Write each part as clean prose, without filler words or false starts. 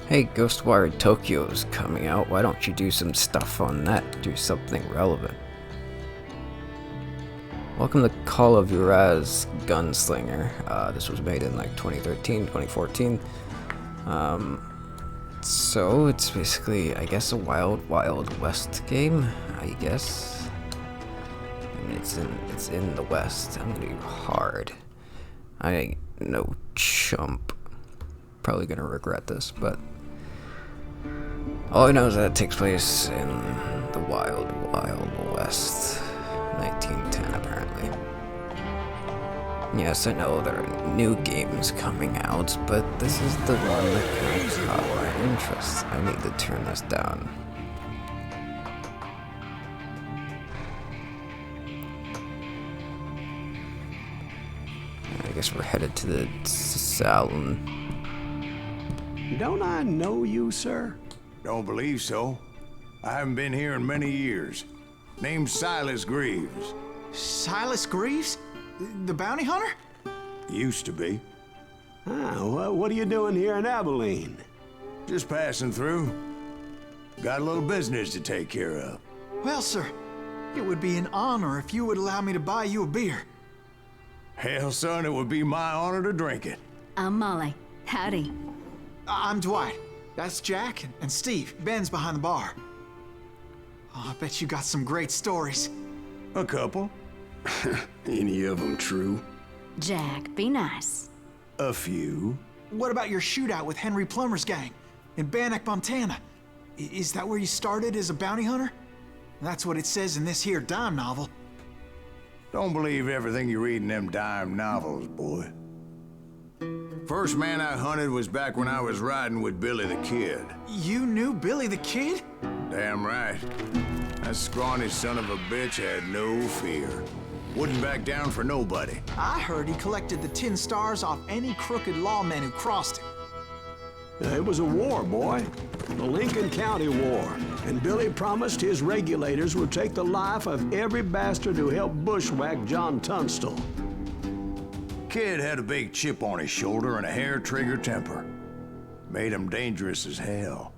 Hey, Ghostwire Tokyo's coming out. Why don't you do some stuff on that? Do something relevant. Welcome to Call of Juarez Gunslinger. This was made in like 2013, 2014. So it's basically, I guess, a Wild West game. I guess. I mean, it's in the West. I'm gonna do hard. I ain't no chump. Probably gonna regret this, but all I know is that it takes place in the Wild West, 1910 apparently. Yes, I know there are new games coming out, but this is the one that kind of caught my interest. I need to turn this down. I guess we're headed to the salon. Don't I know you, sir? Don't believe so. I haven't been here in many years. Name's Silas Greaves. Silas Greaves? The bounty hunter? Used to be. What are you doing here in Abilene? Just passing through. Got a little business to take care of. Well, sir, it would be an honor if you would allow me to buy you a beer. Hell, son, it would be my honor to drink it. I'm Molly. Howdy. I'm Dwight. That's Jack and Steve. Ben's behind the bar. Oh, I bet you got some great stories. A couple. Any of them true? Jack, be nice. A few. What about your shootout with Henry Plummer's gang in Bannock, Montana? Is that where you started as a bounty hunter? That's what it says in this here dime novel. Don't believe everything you read in them dime novels, boy. First man I hunted was back when I was riding with Billy the Kid. You knew Billy the Kid? Damn right. That scrawny son of a bitch had no fear. Wouldn't back down for nobody. I heard he collected the 10 stars off any crooked lawmen who crossed him. It was a war, boy. The Lincoln County War. And Billy promised his regulators would take the life of every bastard who helped bushwhack John Tunstall. Kid had a big chip on his shoulder and a hair-trigger temper. Made him dangerous as hell.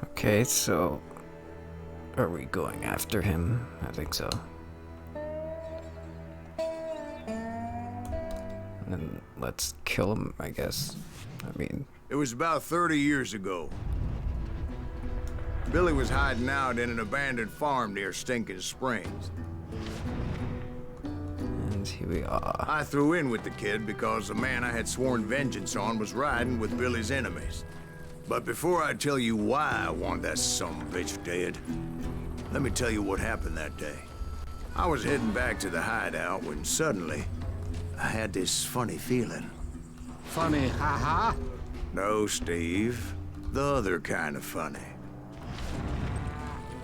Okay, so are we going after him? I think so. And let's kill him, I guess. I mean, It was about 30 years ago. Billy was hiding out in an abandoned farm near Stinking Springs. and here we are. I threw in with the kid because the man I had sworn vengeance on was riding with Billy's enemies. But before I tell you why I want that sumbitch dead, let me tell you what happened that day. I was heading back to the hideout when suddenly I had this funny feeling. Funny, ha-ha? No, Steve. The other kind of funny.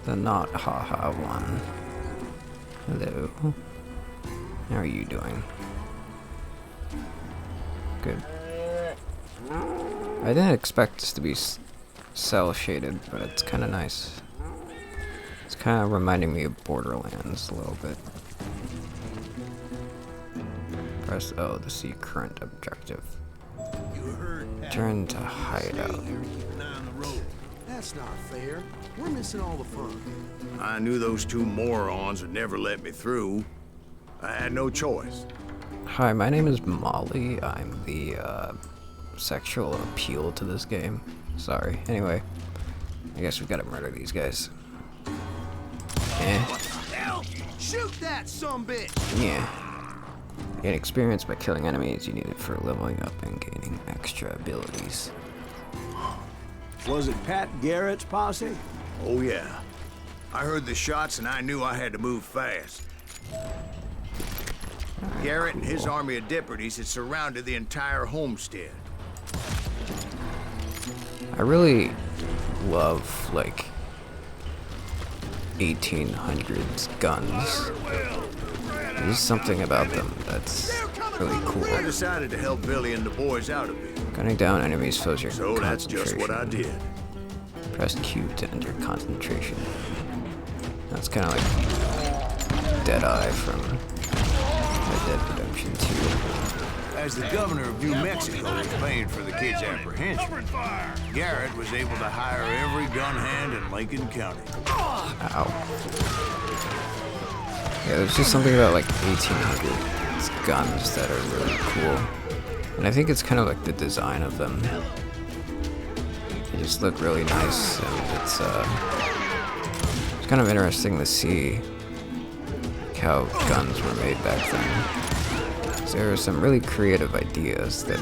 The not haha one. Hello. How are you doing? Good. I didn't expect this to be cell shaded, but it's kind of nice. It's kind of reminding me of Borderlands a little bit. Press O to see current objective. Turn to hideout. That's not fair. We're missing all the fun. I knew those two morons would never let me through. I had no choice. Hi, my name is Molly. I'm the sexual appeal to this game. Sorry. Anyway, I guess we gotta murder these guys. Hell! Shoot that sumbitch! Yeah. Gain experience by killing enemies. You need it for leveling up and gaining extra abilities. Was it Pat Garrett's posse? Oh yeah. I heard the shots and I knew I had to move fast. Garrett and his army of deputies had surrounded the entire homestead. I really love, like, 1800s guns. There's something about them that's really cool. I decided to help Billy and the boys out a bit. Gunning down enemies slows your So that's just what I did. Press Q to enter concentration. That's kind of like Deadeye from Red Dead Redemption 2. As the governor of New Mexico was paying for the kid's apprehension, Garrett was able to hire every gun hand in Lincoln County. Ow. Yeah, there's just something about like 1800s guns that are really cool. And I think it's kind of like the design of them. They just look really nice, and it's kind of interesting to see how guns were made back then. So there were some really creative ideas that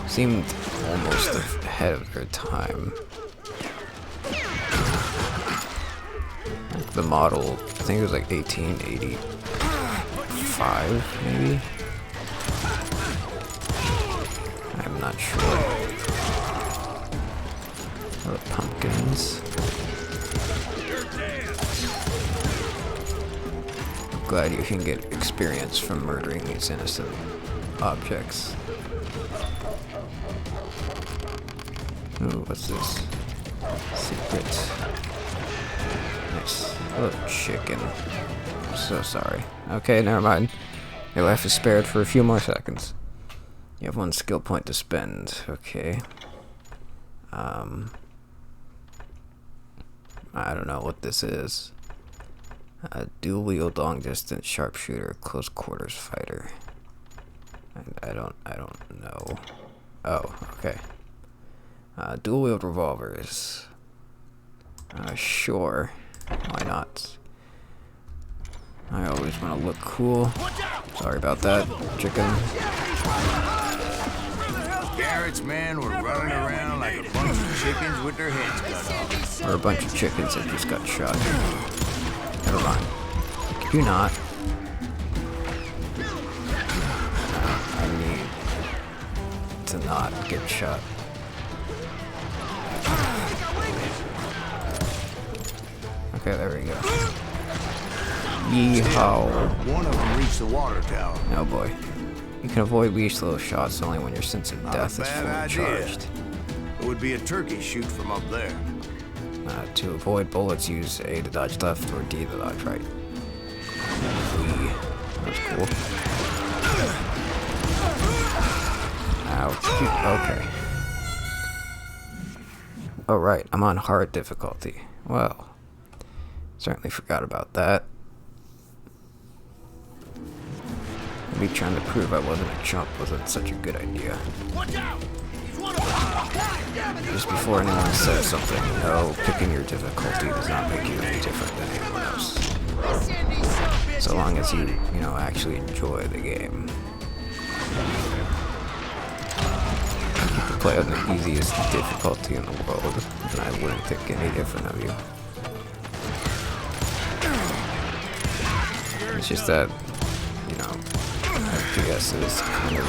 seemed almost ahead of their time. Like the model, I think it was like 1885, maybe? I'm not sure. Oh, pumpkins. Glad you can get experience from murdering these innocent objects. Ooh, what's this? Secret. Nice. Oh, chicken. I'm so sorry. Okay, never mind. Your life is spared for a few more seconds. You have 1 skill point to spend. Okay. I don't know what this is. Dual wield long distance sharpshooter, close quarters fighter. I don't know. Oh, okay. Dual wield revolvers. Sure. Why not? I always want to look cool. Sorry about that, chicken. Garrett's men were running around like a bunch of chickens with their heads cut off. Or a bunch of chickens that just got shot. Never mind. Do not. I need to not get shot. Okay, there we go. Yeehaw. One of them reached the water tower. Oh boy. You can avoid lethal shots only when your sense of death is fully charged. It would be a turkey shoot from up there. To avoid bullets, use A to dodge left or D to dodge right. That's cool. Ouch. Okay. Oh right, I'm on hard difficulty. Well, certainly forgot about that. Maybe trying to prove I wasn't a chump wasn't such a good idea. Just before anyone says something, no, picking your difficulty does not make you any different than anyone else. So long as you actually enjoy the game. You could play on the easiest difficulty in the world, and I wouldn't think any different of you. It's just that, FPS is kind of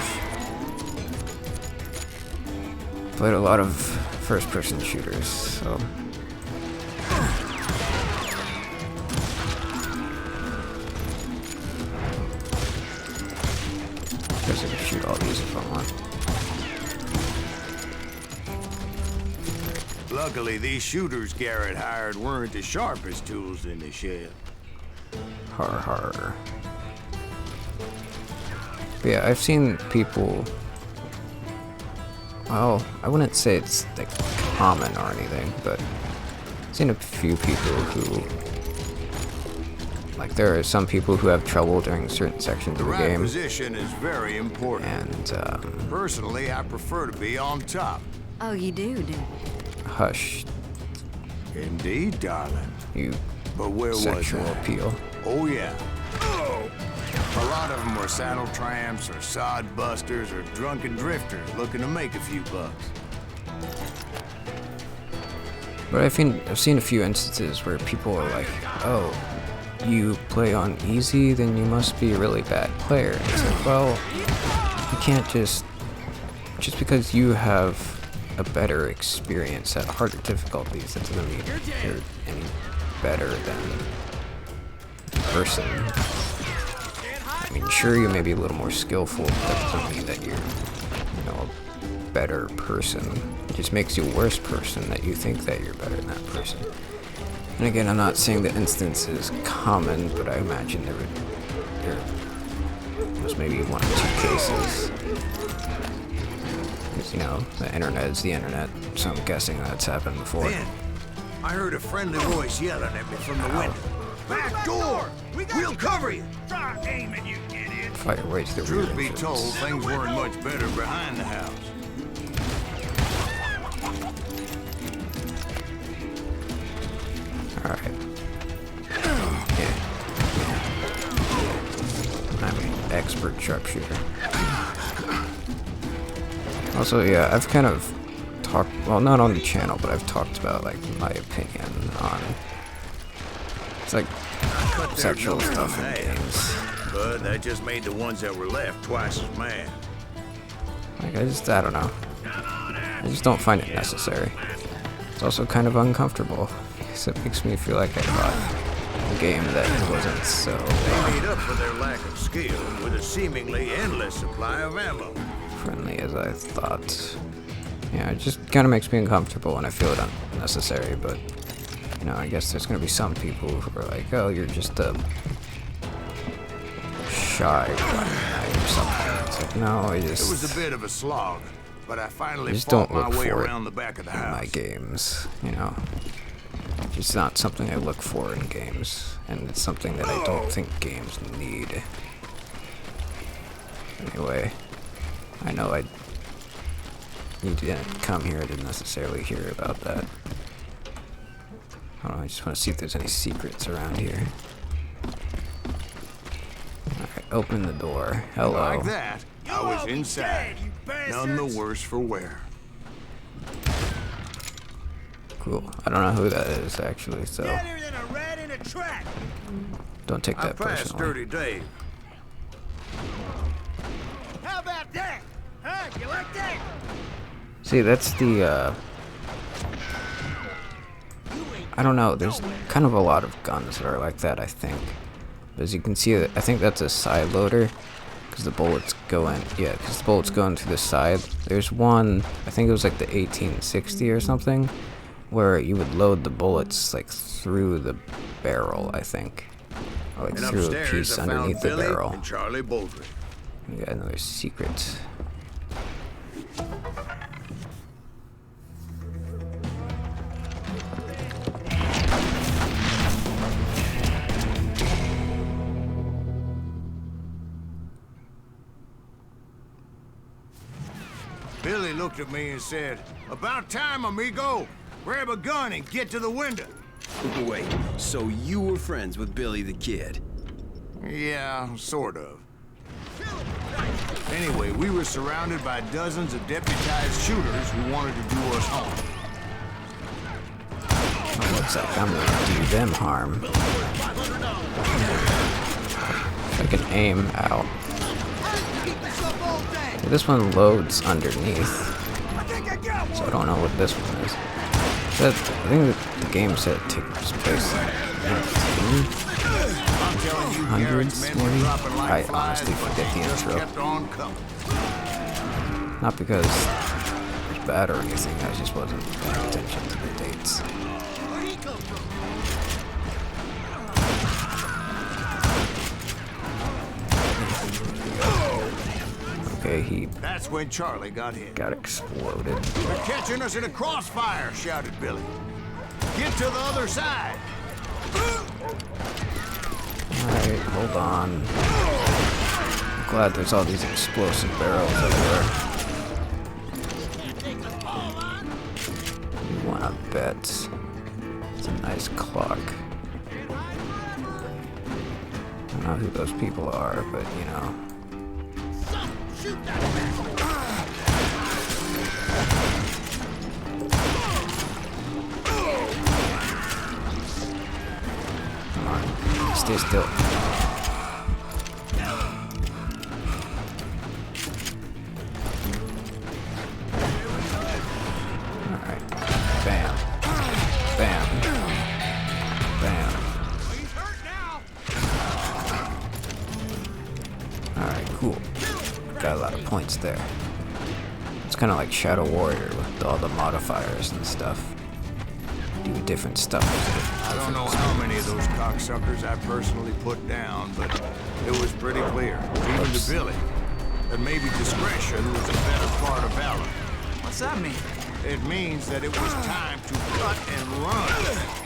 played a lot of first-person shooters, so I guess I can shoot all these if I want. Luckily, these shooters Garrett hired weren't the sharpest tools in the shed. Har har. But yeah, I've seen people. Well, I wouldn't say it's like common or anything, but I've seen a few people who, like, there are some people who have trouble during certain sections of the game. Position is very important. And personally, I prefer to be on top. Oh, you do? Hush, Indeed, darling. you But where was sexual that? appeal. Oh yeah. A lot of them were saddle tramps or sod busters or drunken drifters looking to make a few bucks. But I've seen a few instances where people are like, oh, you play on easy, then you must be a really bad player. And it's like, well, you can't just because you have a better experience at harder difficulties, that doesn't mean you're any better than the person. I mean, sure, you may be a little more skillful, but that doesn't mean that you're, a better person. It just makes you a worse person that you think that you're better than that person. And again, I'm not saying the instance is common, but I imagine there There's maybe 1 or 2 cases. Because, you know, the internet is the internet, so I'm guessing that's happened before. Then, I heard a friendly voice yelling at me from the window. Back door! We'll cover you! Try aiming, you idiot! Fire right to the rear Truth be entrance. told, things weren't much better behind the house. Alright. Yeah. I'm an expert sharpshooter. Also, yeah, I've kind of talked, well, not on the channel, but I've talked about, like, my opinion on, it's like, sexual stuff in games. But that just made the ones that were left twice as mad. Like, I don't know. I just don't find it necessary. It's also kind of uncomfortable, because it makes me feel like I bought a game that wasn't so They made up for their lack of skill with a seemingly endless supply of ammo. friendly as I thought. Yeah, it just kind of makes me uncomfortable and I feel it unnecessary, but, you know, I guess there's going to be some people who are like, oh, you're just a shy guy or something. It's like, no, I just... It was a bit of a slog, but I finally just fought don't my look way for it around the back of the in house. my games, you know. It's just not something I look for in games, and it's something that I don't think games need. Anyway, I know you didn't come here to necessarily hear about that. I just want to see if there's any secrets around here. Alright, open the door. Hello. Like that, I was inside. None the worse for wear. Cool. I don't know who that is, actually, so Better than a rat in a trap! don't take I that passed personally. Dirty Dave. How about that? Huh? You like that? See, that's the, I don't know, there's kind of a lot of guns that are like that, I think. As you can see, I think that's a side loader, because the bullets go in, yeah, because the bullets go into the side. There's one, I think it was like the 1860 or something, where you would load the bullets, like, through the barrel, I think. Or, like, And through a upstairs, piece I underneath found the Billy barrel. and Charlie Baldry. We got another secret. Billy looked at me and said, "About time, amigo. Grab a gun and get to the window." Wait, so you were friends with Billy the Kid? Yeah, sort of. Anyway, we were surrounded by dozens of deputized shooters who wanted to do us harm. Oh, looks like I'm gonna do them harm. If I can aim, ow. Okay, this one loads underneath, so I don't know what this one is. I think that the game said it takes place in I'm telling you, hundreds, Garrett's men were maybe? dropping like I flies, honestly but forget they the just intro. kept on coming. Not because it's bad or anything, I just wasn't paying attention to the dates. Okay, he That's when Charlie got hit. got exploded. "They're catching us in a crossfire," shouted Billy. "Get to the other side." Alright, hold on. I'm glad there's all these explosive barrels everywhere. You wanna bet? It's a nice clock. I don't know who those people are, but you know. Come on, stay still. Alright. Bam. Bam. Bam. Alright, cool. Got a lot of points there. It's kind of like Shadow Warrior with all the modifiers and stuff. Do different stuff. I don't know how many of those cocksuckers I personally put down, but It was pretty clear, even to Billy, that maybe discretion was a better part of valor. What's that mean? It means that it was time to cut and run.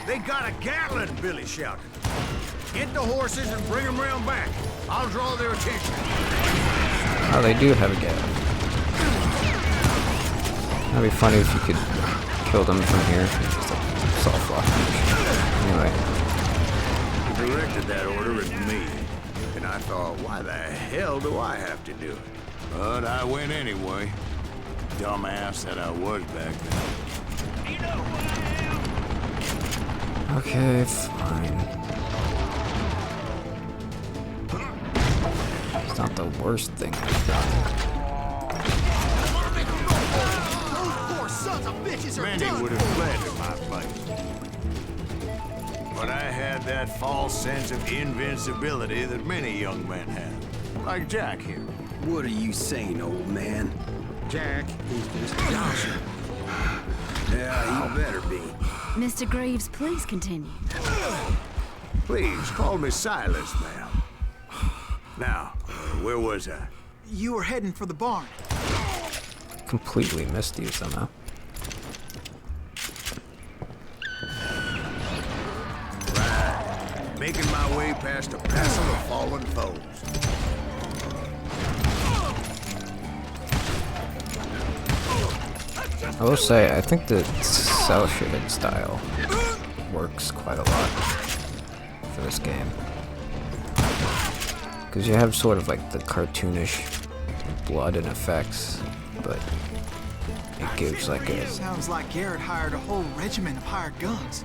They got a Gatlin, Billy shouted. Get the horses and bring them round back. I'll draw their attention. Oh, they do have a Gatlin. That'd be funny if you could kill them from here. Just a soft lock. Anyway. He directed that order at me. And I thought, why the hell do I have to do it? But I went anyway. Dumbass that I was back then. You know who I am? Okay, fine. It's not the worst thing I've done. Those poor sons of bitches are Many done. would have fled to my place. But I had that false sense of invincibility that many young men have. Like Jack here. What are you saying, old man? Jack is just Johnson. Yeah, you better be. Mr. Greaves, please continue. Please, call me Silas, ma'am. Now, where was I? You were heading for the barn. Completely missed you somehow. Right. Making my way past a passel of fallen foes. I will say, I think the cel-shaded style works quite a lot for this game. Because you have sort of like the cartoonish blood and effects, but it gives like a... Sounds like Garrett hired a whole regiment of hired guns.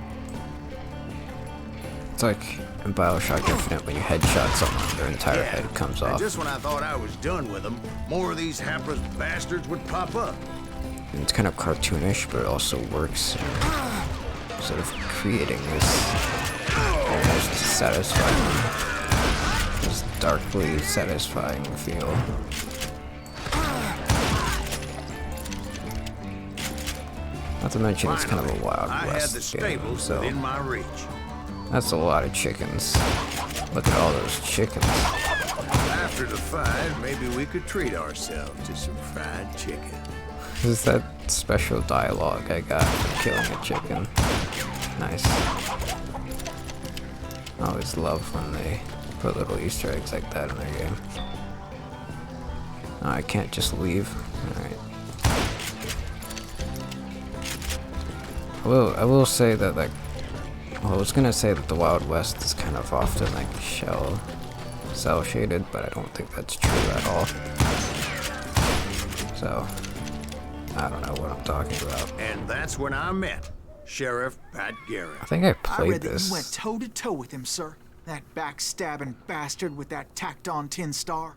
It's like in Bioshock Infinite when you headshot someone, their entire head comes And off. just when I thought I was done with them, more of these hapless bastards would pop up. And it's kind of cartoonish, but it also works in sort of creating this almost satisfying, this darkly satisfying feel. Not to mention it's kind of a Wild I had the West game, stables so within my reach. that's a lot of chickens. Look at all those chickens. After the fight, maybe we could treat ourselves to some fried chicken. This is that special dialogue I got for killing a chicken. Nice. I always love when they put little Easter eggs like that in their game. Oh, I can't just leave. Alright. I will say that, like, well, I was gonna say that the Wild West is kind of often like cel shaded, but I don't think that's true at all. So I don't know what I'm talking about. And that's when I met Sheriff Pat Garrett. I think I I played read that this. you went toe to toe with him, sir. That backstabbing bastard with that tacked-on tin star.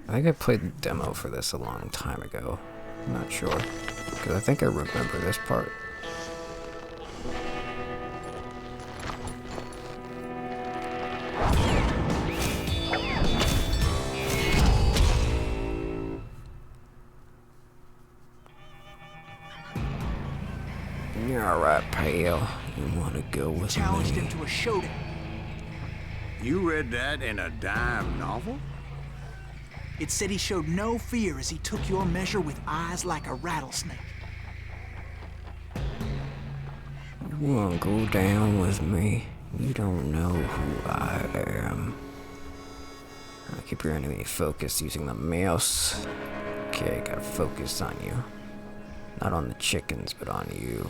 I think I played the demo for this a long time ago. I'm not sure, because I think I remember this part. Alright, pal. You wanna go with Challenged me? him to a showdown. You read that in a dime novel? It said he showed no fear as he took your measure with eyes like a rattlesnake. You wanna go down with me? You don't know who I am. I'll keep your enemy focused using the mouse. Okay, gotta focus on you. Not on the chickens, but on you.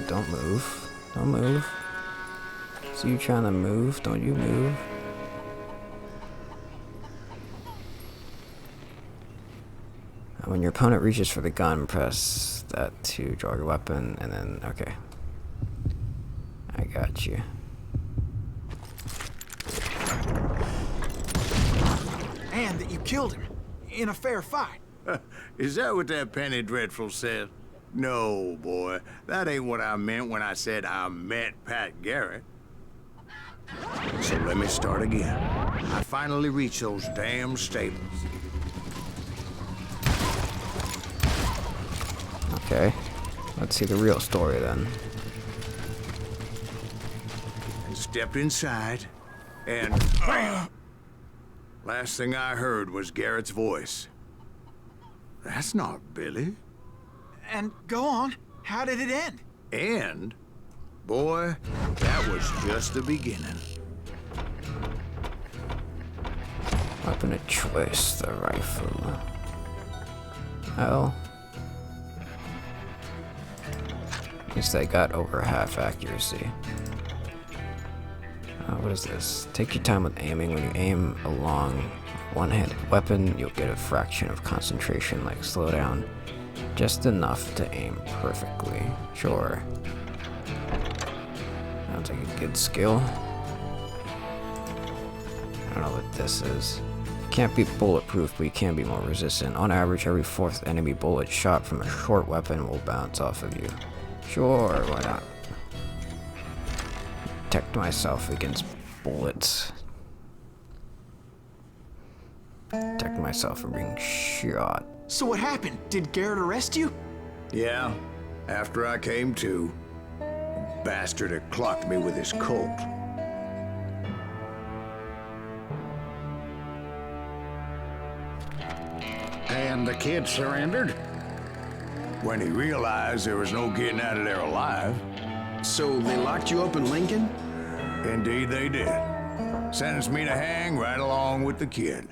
Don't move. Don't move. See you trying to move? Don't you move? When your opponent reaches for the gun, press that to draw your weapon, and then, okay. I got you. And that you killed him. In a fair fight. Is that what that Penny Dreadful said? No, boy. That ain't what I meant when I said I met Pat Garrett. So let me start again. I finally reached those damn stables. Okay. Let's see the real story then. And stepped inside and bam! Last thing I heard was Garrett's voice. That's not Billy. And go on. How did it end? And, boy, that was just the beginning. Weapon of choice, the rifle. Oh. At least I got over half accuracy. What is this? Take your time with aiming. When you aim a long one-handed weapon, you'll get a fraction of concentration, like slow down. Just enough to aim perfectly. Sure. Sounds like a good skill. I don't know what this is. You can't be bulletproof, but you can be more resistant. On average, every fourth enemy bullet shot from a short weapon will bounce off of you. Sure, why not? Protect myself against bullets. Protect myself from being shot. So what happened? Did Garrett arrest you? Yeah, after I came to, the bastard had clocked me with his Colt. And the kid surrendered? When he realized there was no getting out of there alive. So they locked you up in Lincoln? Indeed they did. Sentenced me to hang right along with the kid.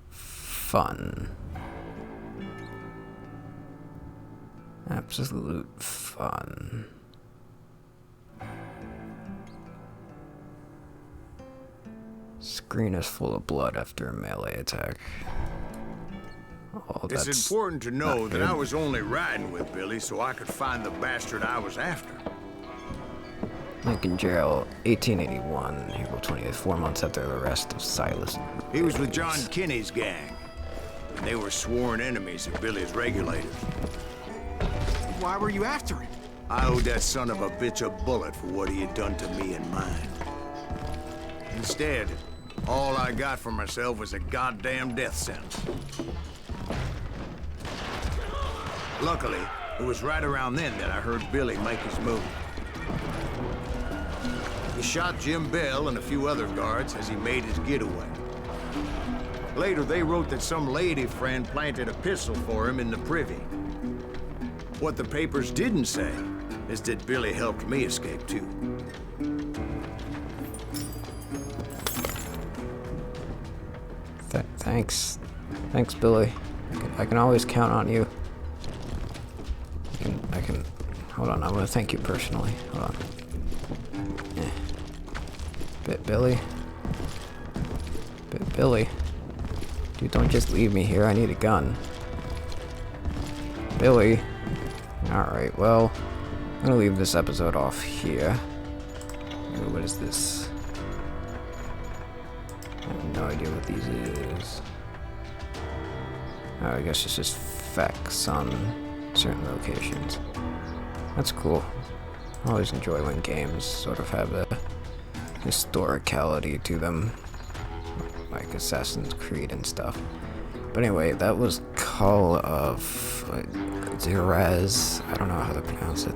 Fun. Absolute fun. Screen is full of blood after a melee attack. Oh, It's that's important to know not that good. I was only riding with Billy so I could find the bastard I was after. Lincoln Jail, 1881, April 20th, 4 months after the arrest of Silas. He was with John Kinney's gang. And they were sworn enemies of Billy's regulators. Why were you after him? I owed that son of a bitch a bullet for what he had done to me and mine. Instead, all I got for myself was a goddamn death sentence. Luckily, it was right around then that I heard Billy make his move. He shot Jim Bell and a few other guards as he made his getaway. Later, they wrote that some lady friend planted a pistol for him in the privy. What the papers didn't say is that Billy helped me escape, too. Thanks. Thanks, Billy. I can always count on you. I can... Hold on, I'm gonna thank you personally. Hold on. Billy? Billy? Dude, don't just leave me here. I need a gun. Billy? Alright, well... I'm gonna leave this episode off here. Ooh, what is this? I have no idea what these is. Oh, I guess it's just facts on certain locations. That's cool. I always enjoy when games sort of have a historicality to them, like Assassin's Creed and stuff. But anyway, that was Call of Juarez. I don't know how to pronounce it.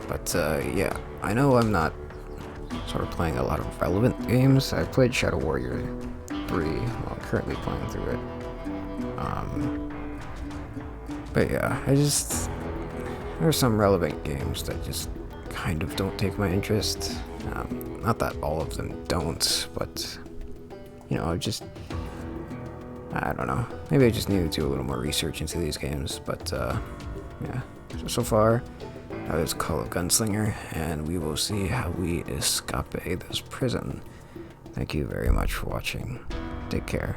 But yeah, I know I'm not sort of playing a lot of relevant games. I played Shadow Warrior 3 while I'm currently playing through it. But yeah, there's some relevant games that just kind of don't take my interest. Not that all of them don't, but you know, I don't know. Maybe I just need to do a little more research into these games, but yeah. So far, that is Call of Gunslinger, and we will see how we escape this prison. Thank you very much for watching. Take care.